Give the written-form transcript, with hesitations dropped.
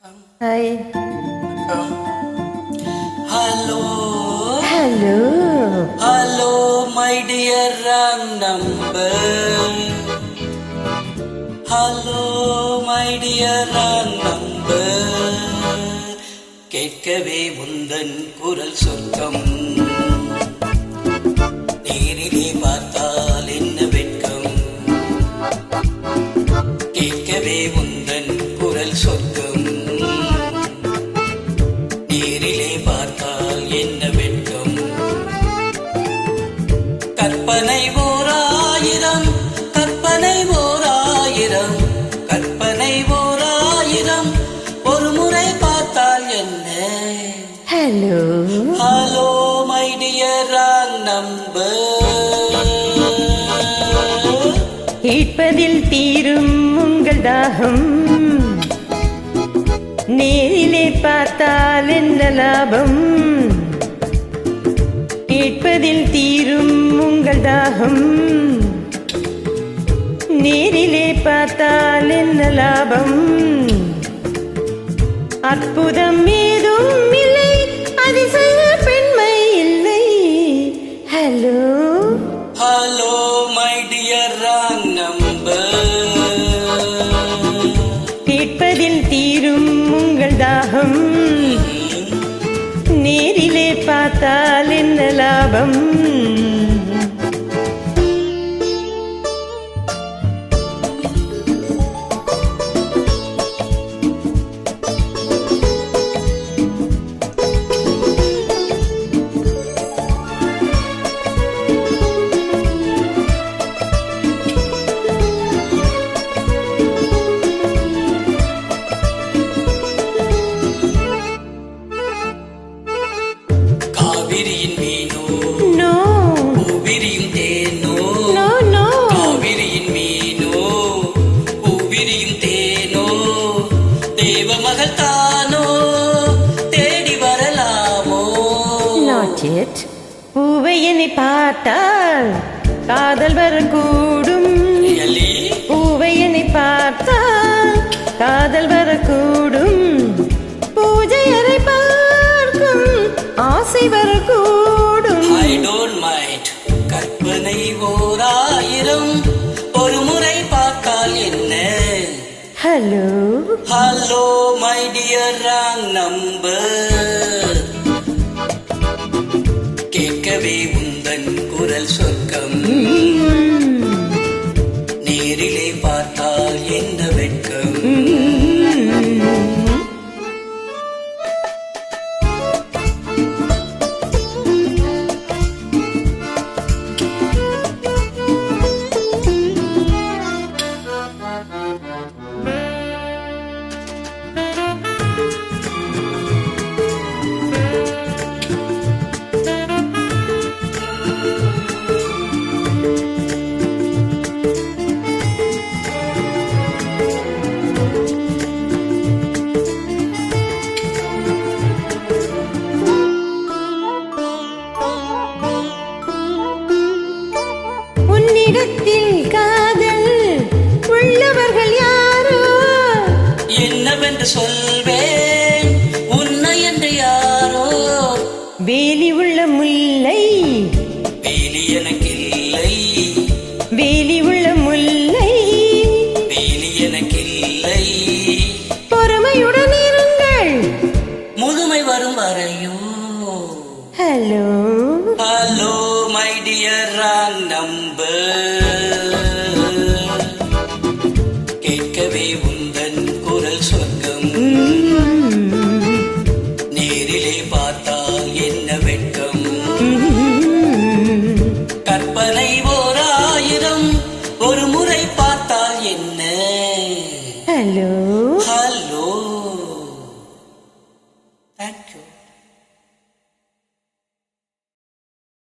Hi. Hello. Hello. Hello, my dear wrong number. Hello, my dear wrong number. கேட்கவே உந்தன் குரல் சொர்க்கம். நேரிலே பார்த்தால் என்ன வெட்கம். கேட்கவே உந்தன் குரல் சொர்க்கம். நேரிலே பார்த்தால் என்ன வெட்கம். கற்பனை ஓராயிரம், கற்பனை ஓராயிரம், கற்பனை ஓராயிரம், ஒரு முறை பார்த்தால் என்ன. Hello. Hello my dear wrong number. கேட்பதில் தீரும் உங்கள் தாகம், நேரிலே பார்த்தால் என்ன லாபம். கேட்பதில் தீரும் உங்கள் தாகம், நேரிலே பார்த்தால் என்ன லாபம். அற்புதம் ஏதும் இல்லை, அதிசய பெண்மை இல்லை. Hello hello my dear wrong number. கேட்பதில் தீரும் உங்கள் தாகம், நேரிலே பார்த்தால் என்ன லாபம். காவிரியின் மீனோ நோ பூவிரியும் தேனோ. No no. காவிரியின் மீனோ பூவிரியும் தேனோ, தேவ மகள் தானோ, தேடி வரலாமோ. Not yet. பூவை என்னை பார்த்தால் காதல் வரக்கூடும். Really? பூவை என்னை பார்த்தால் காதல் வரக்கூடும். பூஜை அறை பார்க்கும் ஆசை வரக்கூடும். I don't mind. கற்பனை ஓராயிரம், ஒரு முறை பார்த்தால் என்ன. Hello hello my dear wrong number. கேட்கவே உந்தன் குரல் சொர்க்கம். நேரிலே பார்த்தால் என்ன வெட்கம். உன்னிடத்தில் காதல் உள்ளவர்கள் யாரோ. என்னவென்று சொல்வேன் உன்னை என்று யாரோ. வேலி உள்ள முல்லை, வேலி எனக்கில்லை, வேலி உள்ள முல்லை. வேலி எனக்கில்லை. பொறுமையுடன் இருங்கள். முதுமை வரும் வரையோ. Hello hello my dear wrong number. கேட்கவே உந்தன் குரல் சொர்க்கம். நேரிலே பார்த்தால் என்ன வெட்கம். கற்பனை ஓராயிரம், ஒரு முறை பார்த்தால் என்ன. ஹலோ